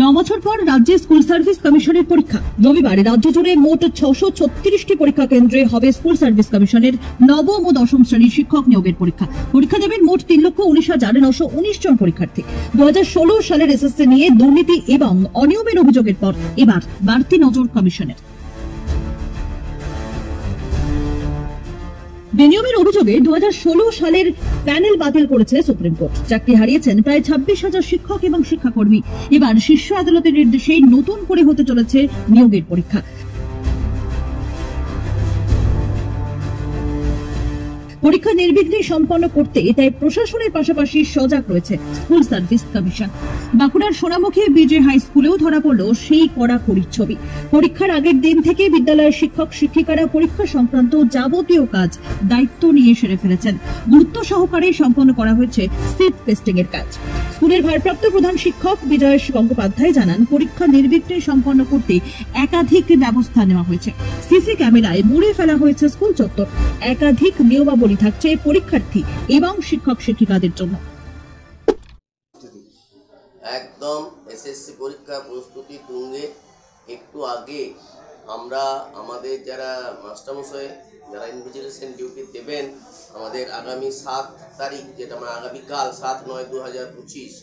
9 বছর পর রাজ্যে স্কুল সার্ভিস কমিশনের পরীক্ষা। রবিবার রাজ্য জুড়ে মোট 636টি পরীক্ষা কেন্দ্রে হবে স্কুল সার্ভিস কমিশনের নবম ও দশম শ্রেণীর শিক্ষক নিয়োগের পরীক্ষা। পরীক্ষা দেবেন মোট 3,19,919 জন পরীক্ষার্থী। 2016 সালের এসএসসি নিয়ে দুর্নীতি এবং অনিয়মের অভিযোগের পর এবার বাড়তি নজর কমিশনের। বেনিয়মের অভিযোগে 2016 সালের প্যানেল বাতিল করেছে সুপ্রিম কোর্ট। চাকরি হারিয়েছেন প্রায় 26,000 শিক্ষক এবং শিক্ষাকর্মী। এবার শীর্ষ আদালতের নির্দেশে নতুন করে হতে চলেছে নিয়োগের পরীক্ষা। পরীক্ষা নির্বিঘ্নে সম্পন্ন করতে তাই প্রশাসনের পাশাপাশি সজাগ রয়েছে স্কুল সার্ভিস কমিশন। বাঁকুড়ার সোনামুখী বিজে হাই স্কুলেও ধরা পড়ল সেই কড়াকড়ির ছবি। পরীক্ষার আগের দিন থেকে বিদ্যালয়ের শিক্ষক শিক্ষিকারা পরীক্ষা সংক্রান্ত যাবতীয় কাজ দায়িত্ব নিয়ে সেরে ফেলেছেন। গুরুত্ব সহকারে সম্পন্ন করা হয়েছে সিট টেস্টিং এর কাজ। স্কুলের ভারপ্রাপ্ত প্রধান শিক্ষক বিজয়েশ গঙ্গোপাধ্যায় জানান, পরীক্ষা নির্বিঘ্নে সম্পন্ন করতে একাধিক ব্যবস্থা নেওয়া হয়েছে। সিসি ক্যামেরায় মুড়ে ফেলা হয়েছে স্কুল চত্বর। একাধিক নিয়মাবলী থাকছে পরীক্ষার্থী এবং শিক্ষক শিক্ষিকাদের জন্য। একদম এসএসসি পরীক্ষা প্রস্তুতি তুঙ্গে। একটু আগে আমরা আমাদের যারা মাস্টারমশাই যারা ইনভিজিলেশন ডিউটি দেবেন আমাদের আগামী 7 তারিখ, যেটা মানে আগামীকাল 7/9/2025,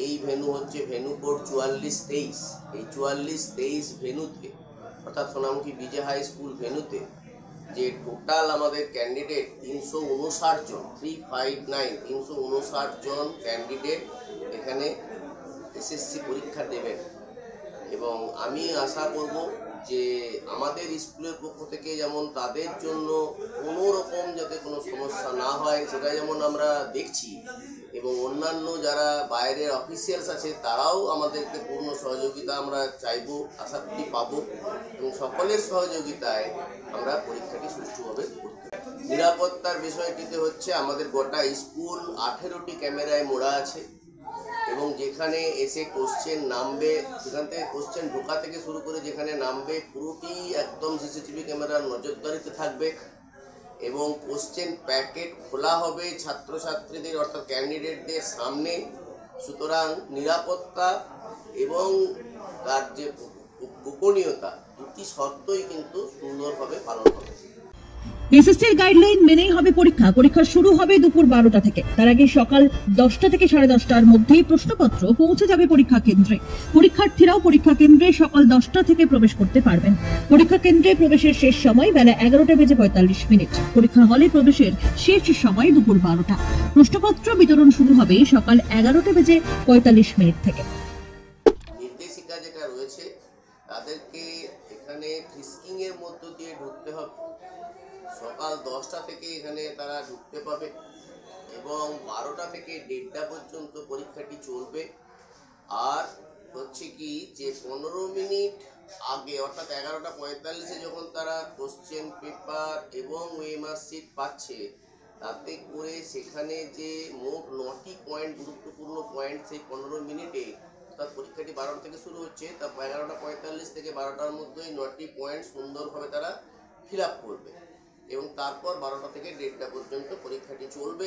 এই ভেন্যু হচ্ছে ভেন্যু কোড 44-23। এই 44-23 ভেন্যুতে অর্থাৎ সোনামুখী বিজে হাই স্কুল ভেন্যুতে যে টোটাল আমাদের ক্যান্ডিডেট 359 জন, 359 জন ক্যান্ডিডেট এখানে এসএসসি পরীক্ষা দেবেন। এবং আমি আশা করব যে আমাদের স্কুলের পক্ষ থেকে যেমন তাদের জন্য কোনো রকম যাতে কোনো সমস্যা না হয় সেটা যেমন আমরা দেখছি, এবং অন্যান্য যারা বাইরের অফিসিয়ালস আছে তারাও আমাদেরকে পূর্ণ সহযোগিতা আমরা চাইব, আশা করি পাবো, এবং সকলের সহযোগিতায় আমরা পরীক্ষাটি সুষ্ঠুভাবে করতে। নিরাপত্তার বিষয়টিতে হচ্ছে আমাদের গোটা স্কুল 18টি ক্যামেরায় মোড়া আছে, এবং যেখানে এসে কোশ্চেন নামবে সেখান থেকে কোশ্চেন ঢোকা থেকে শুরু করে যেখানে নামবে পুরোটি একদম সিসিটিভি ক্যামেরার নজরদারিতে থাকবে। এবং কোশ্চেন প্যাকেট খোলা হবে ছাত্রছাত্রীদের অর্থাৎ ক্যান্ডিডেটদের সামনে। সুতরাং নিরাপত্তা এবং তার যে গোপনীয়তা দুটি শর্তই কিন্তু সুন্দরভাবে পালন হবে। এসএসসির গাইডলাইন মেনেই হবে পরীক্ষা। পরীক্ষা শুরু হবে দুপুর 12টা থেকে। তার আগে সকাল 10টা থেকে 10:30টার মধ্যেই প্রশ্নপত্র পৌঁছে যাবে পরীক্ষা কেন্দ্রে। পরীক্ষার্থীরাও পরীক্ষা কেন্দ্রে সকাল 10টা থেকে প্রবেশ করতে পারবেন। পরীক্ষা কেন্দ্রে প্রবেশের শেষ সময় বেলা 11:45। পরীক্ষা হলে প্রবেশের শেষ সময় দুপুর 12টা। প্রশ্নপত্র বিতরণ শুরু হবে সকাল 11:45 থেকে। নির্দেশিকা যেটা রয়েছে তাদেরকে এখানে ফ্রিস্কিং এর মধ্য দিয়ে ঢুকতে হবে। সকাল 10টা থেকে এখানে তারা ঢুকতে পাবে এবং 12টা থেকে 1:30 পর্যন্ত পরীক্ষাটি চলবে। আর হচ্ছে কি যে 15 মিনিট আগে অর্থাৎ 11:45 যখন তারা কোশ্চেন পেপার এবং ওএমআর সিট পাচ্ছে, তাতে করে সেখানে যে মোট 9টি পয়েন্ট গুরুত্বপূর্ণ পয়েন্ট সেই 15 মিনিটে, অর্থাৎ পরীক্ষাটি 12টা থেকে শুরু হচ্ছে, তা 11:45 থেকে 12টার মধ্যে 9টি পয়েন্ট সুন্দরভাবে তারা ফিল আপ করবে এবং তারপর 12টা থেকে 1:30 পর্যন্ত পরীক্ষাটি চলবে।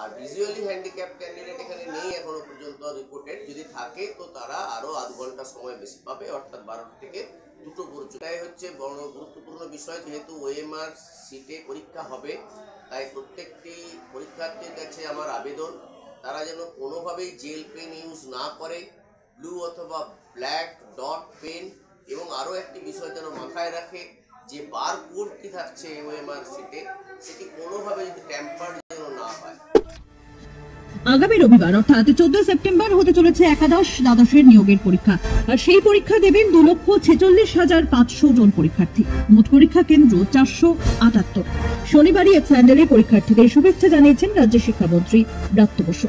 আর ভিজুয়ালি হ্যান্ডিক্যাপ ক্যান্ডিডেট এখানে নেই এখনো পর্যন্ত রিপোর্টেড। যদি থাকে তো তারা আরও আধ ঘন্টা সময় বেশি পাবে, অর্থাৎ 12টা থেকে 2টো পর্যন্ত। এটাই হচ্ছে বড় গুরুত্বপূর্ণ বিষয়। যেহেতু ওএমআর সিটে পরীক্ষা হবে, তাই প্রত্যেকটি পরীক্ষার্থীর কাছে আমার আবেদন তারা যেন কোনোভাবেই জেল পেন ইউজ না করে, ব্লু অথবা ব্ল্যাক ডট পেন, এবং আরও একটি বিষয় যেন মাথায় রাখে যে বার কোডটি থাকছে ওএমআর সিটে সেটি কোনোভাবে যদি ট্যাম্পার যেন না হয়। আগামী রবিবার অর্থাৎ 14 সেপ্টেম্বর হতে চলেছে একাদশ দ্বাদশের নিয়োগের পরীক্ষা। আর সেই পরীক্ষা দেবেন 2,46,500 জন পরীক্ষার্থী। মোট পরীক্ষা কেন্দ্র 478। শনিবারই এক স্যান্ডেলে পরীক্ষার্থীদের শুভেচ্ছা জানিয়েছেন রাজ্যের শিক্ষামন্ত্রী ব্রাত্য বসু।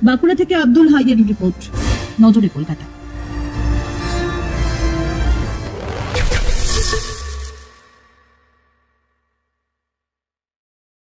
বাঁকুড়া থেকে আব্দুল হাইয়ের রিপোর্ট, নজরে কলকাতা।